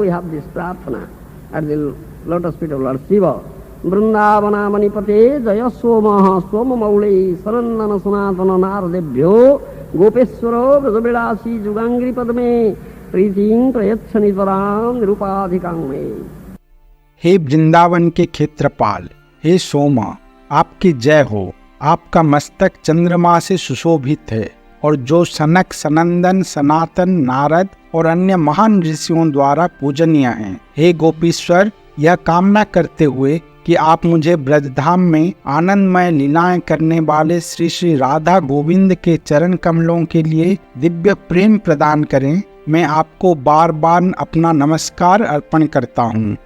We have this prarthana at the lotus feet of Lord Shiva. Vrindavana manipate jaya somaha somamaule saranana sanatana naradebhyo gopeswaro brajavilasi jugangri padme प्रीतिं प्रयच्छनि त्वरां निरुपाधिकां मे। हे वृंदावन के क्षेत्रपाल, हे सोमा, आपकी जय हो। आपका मस्तक चंद्रमा से सुशोभित है और जो सनक, सनंदन, सनातन, नारद और अन्य महान ऋषियों द्वारा पूजनीय हैं। हे गोपीश्वर, यह कामना करते हुए कि आप मुझे ब्रजधाम में आनंदमय लीलाएं करने वाले श्री श्री राधा गोविंद के चरण कमलों के लिए दिव्य प्रेम प्रदान करें, मैं आपको बार बार अपना नमस्कार अर्पण करता हूँ।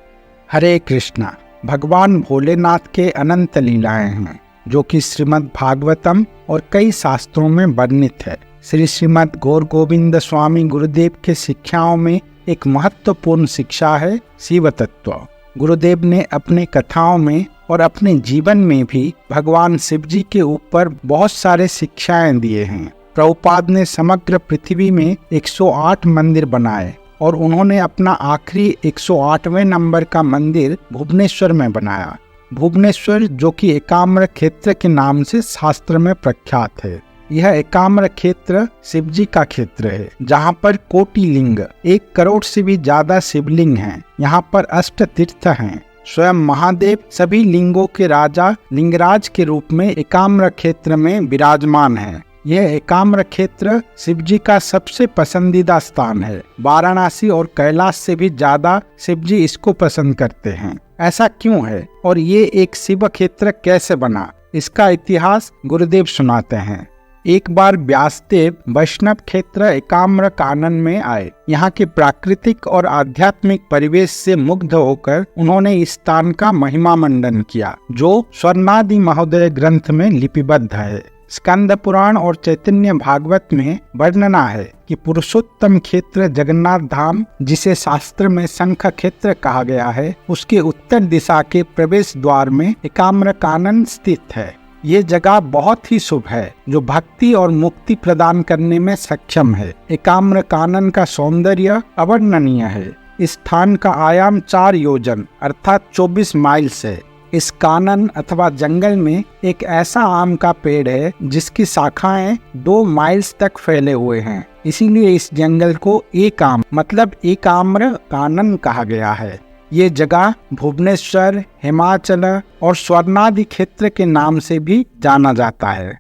हरे कृष्णा। भगवान भोलेनाथ के अनंत लीलाएं हैं जो कि श्रीमद् भागवतम और कई शास्त्रों में वर्णित है। श्री श्रीमद् गौर गोविंद स्वामी गुरुदेव के शिक्षाओं में एक महत्वपूर्ण शिक्षा है शिव तत्व। गुरुदेव ने अपने कथाओं में और अपने जीवन में भी भगवान शिव जी के ऊपर बहुत सारे शिक्षाएं दिए हैं। प्रभुपाद ने समग्र पृथ्वी में 108 मंदिर बनाए और उन्होंने अपना आखिरी 108वें नंबर का मंदिर भुवनेश्वर में बनाया। भुवनेश्वर जो कि एकाम्र क्षेत्र के नाम से शास्त्र में प्रख्यात है। यह एकाम्र क्षेत्र शिव जी का क्षेत्र है जहाँ पर कोटि लिंग, 1 करोड़ से भी ज्यादा शिवलिंग हैं। यहाँ पर 8 तीर्थ हैं। स्वयं महादेव सभी लिंगों के राजा लिंगराज के रूप में एकाम्र क्षेत्र में विराजमान है। यह एकाम्र क्षेत्र शिव जी का सबसे पसंदीदा स्थान है। वाराणसी और कैलाश से भी ज्यादा शिव जी इसको पसंद करते हैं। ऐसा क्यों है और ये एक शिव क्षेत्र कैसे बना, इसका इतिहास गुरुदेव सुनाते हैं। एक बार व्यासदेव वैष्णव क्षेत्र एकाम्र कानन में आए। यहाँ के प्राकृतिक और आध्यात्मिक परिवेश से मुग्ध होकर उन्होंने इस स्थान का महिमा मंडन किया जो स्वर्णादि महोदय ग्रंथ में लिपिबद्ध है। स्कंद पुराण और चैतन्य भागवत में वर्णना है कि पुरुषोत्तम क्षेत्र जगन्नाथ धाम, जिसे शास्त्र में शंख क्षेत्र कहा गया है, उसके उत्तर दिशा के प्रवेश द्वार में एकाम्र कानन स्थित है। ये जगह बहुत ही शुभ है जो भक्ति और मुक्ति प्रदान करने में सक्षम है। एकाम्र कानन का सौंदर्य अवर्णनीय है। इस स्थान का आयाम 4 योजन अर्थात 24 माइल्स है। इस कानन अथवा जंगल में एक ऐसा आम का पेड़ है जिसकी शाखाएं 2 माइल्स तक फैले हुए हैं। इसीलिए इस जंगल को एकाम मतलब एकाम्र कानन कहा गया है। ये जगह भुवनेश्वर, हिमाचल और स्वर्णादि क्षेत्र के नाम से भी जाना जाता है।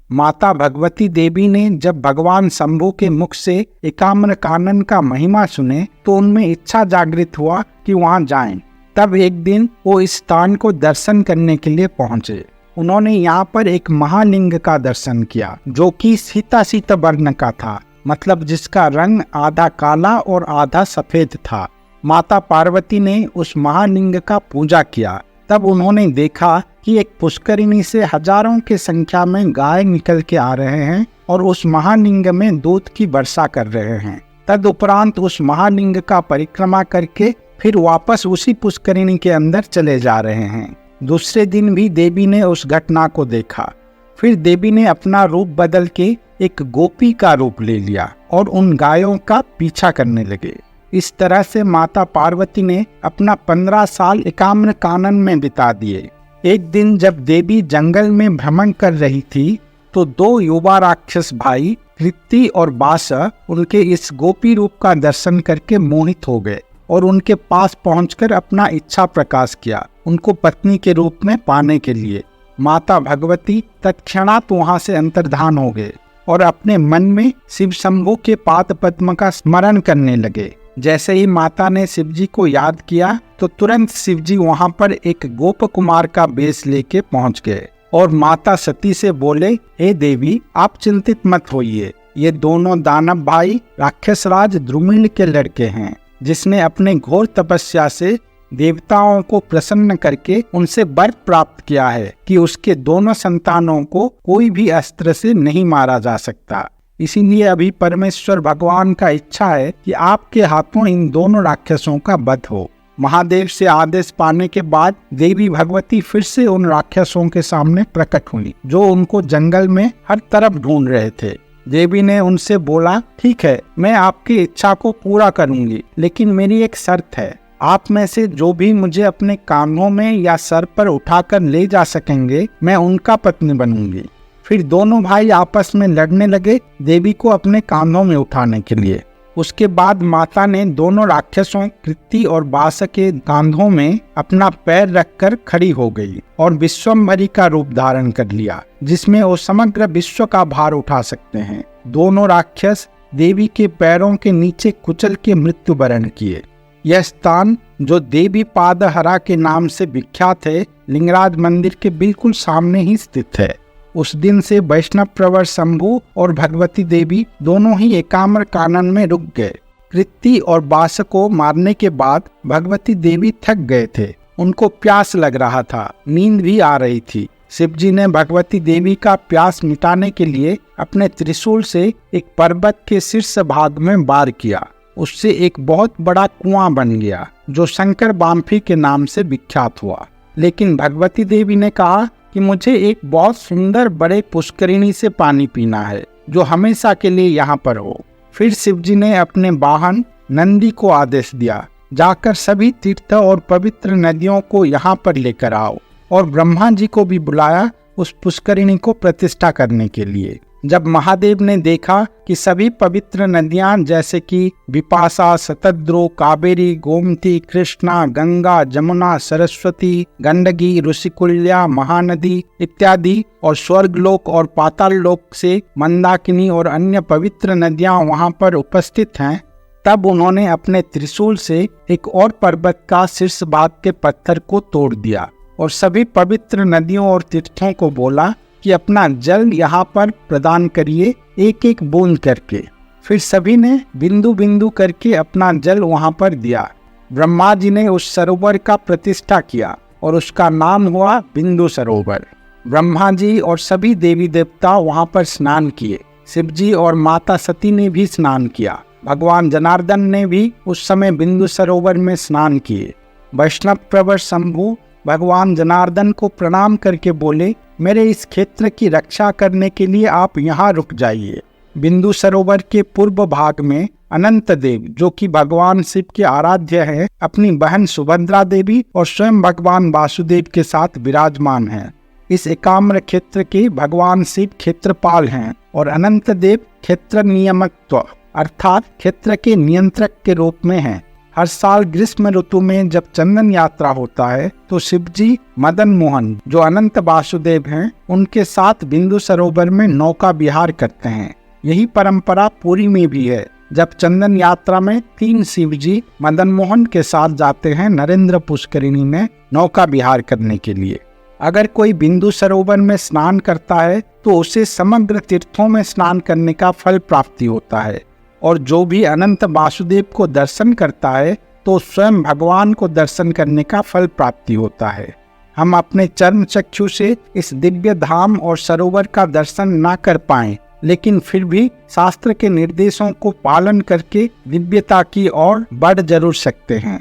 माता भगवती देवी ने जब भगवान शंभु के मुख से एकाम्र कानन का महिमा सुने तो उनमें इच्छा जागृत हुआ कि वहां जाएं। तब एक दिन वो इस स्थान को दर्शन करने के लिए पहुंचे। उन्होंने यहाँ पर एक महालिंग का दर्शन किया जो कि सीता वर्ण का था, मतलब जिसका रंग आधा काला और आधा सफेद था। माता पार्वती ने उस महालिंग का पूजा किया। तब उन्होंने देखा कि एक पुष्करिणी से हजारों की संख्या में गाय निकल के आ रहे हैं और उस महालिंग में दूध की वर्षा कर रहे हैं। तदुपरांत उस महालिंग का परिक्रमा करके फिर वापस उसी पुष्करिणी के अंदर चले जा रहे हैं। दूसरे दिन भी देवी ने उस घटना को देखा। फिर देवी ने अपना रूप बदल के एक गोपी का रूप ले लिया और उन गायों का पीछा करने लगे। इस तरह से माता पार्वती ने अपना 15 साल एकाम्र कानन में बिता दिए। एक दिन जब देवी जंगल में भ्रमण कर रही थी तो 2 युवा राक्षस भाई कृति और बास उनके इस गोपी रूप का दर्शन करके मोहित हो गए और उनके पास पहुंचकर अपना इच्छा प्रकाश किया उनको पत्नी के रूप में पाने के लिए। माता भगवती तत्क्षणात वहां से अंतर्धान हो गए और अपने मन में शिव शंभु के पाद पद्म का स्मरण करने लगे। जैसे ही माता ने शिव जी को याद किया तो तुरंत शिव जी वहां पर एक गोप कुमार का वेश लेके पहुंच गए और माता सती से बोले, हे देवी, आप चिंतित मत होइए, ये दोनों दानव भाई राक्षसराज द्रुमिल के लड़के हैं जिसने अपने घोर तपस्या से देवताओं को प्रसन्न करके उनसे वर प्राप्त किया है कि उसके दोनों संतानों को कोई भी अस्त्र से नहीं मारा जा सकता। इसीलिए अभी परमेश्वर भगवान का इच्छा है कि आपके हाथों इन दोनों राक्षसों का वध हो। महादेव से आदेश पाने के बाद देवी भगवती फिर से उन राक्षसों के सामने प्रकट हुई जो उनको जंगल में हर तरफ ढूंढ रहे थे। देवी ने उनसे बोला, ठीक है, मैं आपकी इच्छा को पूरा करूंगी, लेकिन मेरी एक शर्त है। आप में से जो भी मुझे अपने कानों में या सर पर उठाकर ले जा सकेंगे, मैं उनका पत्नी बनूंगी। फिर दोनों भाई आपस में लड़ने लगे देवी को अपने कांधों में उठाने के लिए। उसके बाद माता ने दोनों राक्षसों कृति और बास के कांधों में अपना पैर रखकर खड़ी हो गई और विश्वम्भरी का रूप धारण कर लिया, जिसमें वो समग्र विश्व का भार उठा सकते हैं। दोनों राक्षस देवी के पैरों के नीचे कुचल के मृत्यु वरण किए। यह स्थान, जो देवी पादहरा के नाम से विख्यात है, लिंगराज मंदिर के बिल्कुल सामने ही स्थित है। उस दिन से वैष्णव प्रवर शंभु और भगवती देवी दोनों ही एकाम्र कानन में रुक गए। कृति और बास को मारने के बाद भगवती देवी थक गए थे। उनको प्यास लग रहा था, नींद भी आ रही थी। शिवजी ने भगवती देवी का प्यास मिटाने के लिए अपने त्रिशूल से एक पर्वत के शीर्ष भाग में वार किया। उससे एक बहुत बड़ा कुआं बन गया, जो शंकर बाम्फी के नाम से विख्यात हुआ। लेकिन भगवती देवी ने कहा कि मुझे एक बहुत सुंदर बड़े पुष्करिणी से पानी पीना है, जो हमेशा के लिए यहाँ पर हो। फिर शिवजी ने अपने वाहन नंदी को आदेश दिया, जाकर सभी तीर्थ और पवित्र नदियों को यहाँ पर लेकर आओ, और ब्रह्मा जी को भी बुलाया उस पुष्करिणी को प्रतिष्ठा करने के लिए। जब महादेव ने देखा कि सभी पवित्र नदियां जैसे कि विपाशा, शतद्रु, कावेरी, गोमती, कृष्णा, गंगा, जमुना, सरस्वती, गंडकी, ऋषिकुल्या, महानदी इत्यादि और स्वर्गलोक और पाताल लोक से मंदाकिनी और अन्य पवित्र नदियां वहां पर उपस्थित हैं, तब उन्होंने अपने त्रिशूल से एक और पर्वत का शीर्ष भाग के पत्थर को तोड़ दिया और सभी पवित्र नदियों और तीर्थों को बोला कि अपना जल यहाँ पर प्रदान करिए, एक एक बूंद करके। फिर सभी ने बिंदु बिंदु करके अपना जल वहाँ पर दिया। ब्रह्मा जी ने उस सरोवर का प्रतिष्ठा किया और उसका नाम हुआ बिंदु सरोवर। ब्रह्मा जी और सभी देवी देवता वहाँ पर स्नान किए। शिव जी और माता सती ने भी स्नान किया। भगवान जनार्दन ने भी उस समय बिंदु सरोवर में स्नान किए। वैष्णव प्रवर शंभु भगवान जनार्दन को प्रणाम करके बोले, मेरे इस क्षेत्र की रक्षा करने के लिए आप यहाँ रुक जाइए। बिंदु सरोवर के पूर्व भाग में अनंत देव, जो कि भगवान शिव के आराध्य हैं, अपनी बहन सुभद्रा देवी और स्वयं भगवान वासुदेव के साथ विराजमान हैं। इस एकाम्र क्षेत्र के भगवान शिव क्षेत्रपाल हैं और अनंत देव क्षेत्र नियमत्व अर्थात क्षेत्र के नियंत्रक के रूप में हैं। हर साल ग्रीष्म ऋतु में जब चंदन यात्रा होता है तो शिवजी मदन मोहन, जो अनंत वासुदेव हैं, उनके साथ बिंदु सरोवर में नौका विहार करते हैं। यही परंपरा पुरी में भी है। जब चंदन यात्रा में 3 शिवजी मदन मोहन के साथ जाते हैं नरेंद्र पुष्करिणी में नौका विहार करने के लिए। अगर कोई बिंदु सरोवर में स्नान करता है तो उसे समग्र तीर्थों में स्नान करने का फल प्राप्ति होता है, और जो भी अनंत वासुदेव को दर्शन करता है तो स्वयं भगवान को दर्शन करने का फल प्राप्ति होता है। हम अपने चर्म चक्षु से इस दिव्य धाम और सरोवर का दर्शन ना कर पाएं, लेकिन फिर भी शास्त्र के निर्देशों को पालन करके दिव्यता की ओर बढ़ जरूर सकते हैं।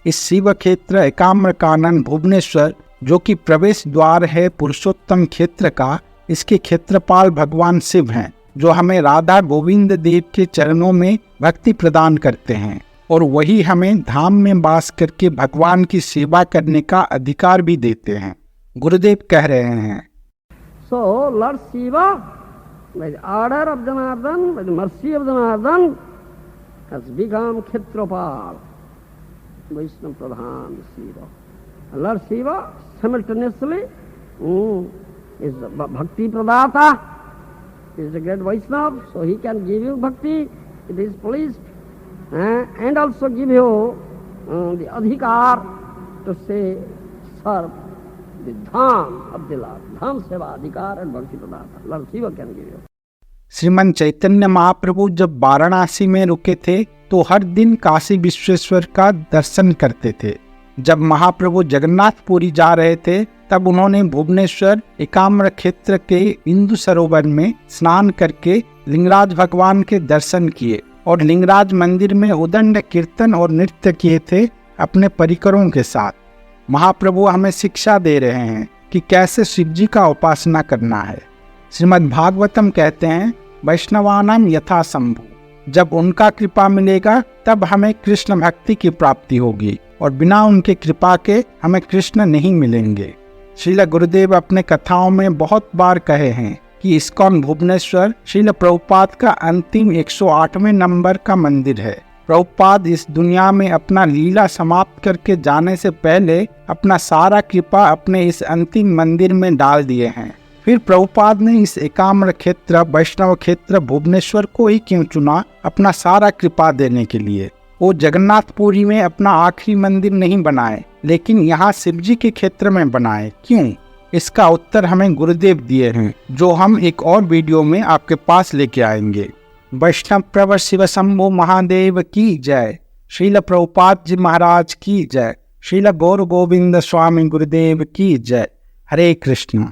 इस शिव क्षेत्र एकाम्र कानन भुवनेश्वर, जो कि प्रवेश द्वार है पुरुषोत्तम क्षेत्र का, इसके क्षेत्रपाल भगवान शिव हैं, जो हमें राधा गोविंद देव के चरणों में भक्ति प्रदान करते हैं, और वही हमें धाम में वास करके भगवान की सेवा करने का अधिकार भी देते हैं। गुरुदेव कह रहे हैं, So Lord Shiva, by the order of Janardhan, by the mercy of Janardhan, has become Kshetrapal, Vaishnava Pradhan Shiva. And Lord Shiva simultaneously is the Bhakti Pradata. He is a great Vaishnava, so he can give you bhakti if he is pleased, and also give you the adhikar to say, serve the dham of the Lord. Dham seva, adhikar and bhakti pradata. Lord Shiva can give you. श्रीमन चैतन्य महाप्रभु जब वाराणसी में रुके थे तो हर दिन काशी विश्वेश्वर का दर्शन करते थे। जब महाप्रभु जगन्नाथपुरी जा रहे थे तब उन्होंने भुवनेश्वर एकाम्र क्षेत्र के बिंदु सरोवर में स्नान करके लिंगराज भगवान के दर्शन किए और लिंगराज मंदिर में उदंड कीर्तन और नृत्य किए थे अपने परिकरों के साथ। महाप्रभु हमें शिक्षा दे रहे हैं कि कैसे शिवजी का उपासना करना है। श्रीमद् भागवतम कहते हैं, वैष्णवानाम यथा शंभु। जब उनका कृपा मिलेगा तब हमें कृष्ण भक्ति की प्राप्ति होगी और बिना उनके कृपा के हमें कृष्ण नहीं मिलेंगे। श्रील गुरुदेव अपने कथाओं में बहुत बार कहे हैं कि इस्कॉन भुवनेश्वर श्रील प्रभुपाद का अंतिम 108वें नंबर का मंदिर है। प्रभुपाद इस दुनिया में अपना लीला समाप्त करके जाने से पहले अपना सारा कृपा अपने इस अंतिम मंदिर में डाल दिए हैं। फिर प्रभुपाद ने इस एकाम्र क्षेत्र वैष्णव क्षेत्र भुवनेश्वर को ही क्यों चुना अपना सारा कृपा देने के लिए? वो जगन्नाथपुरी में अपना आखिरी मंदिर नहीं बनाए, लेकिन यहाँ शिवजी के क्षेत्र में बनाए। क्यों? इसका उत्तर हमें गुरुदेव दिए हैं, जो हम एक और वीडियो में आपके पास लेके आएंगे। वैष्णव प्रवर शिव शंभु महादेव की जय। श्रील प्रभुपाद जी महाराज की जय। श्रील गौर गोविंद स्वामी गुरुदेव की जय। हरे कृष्ण।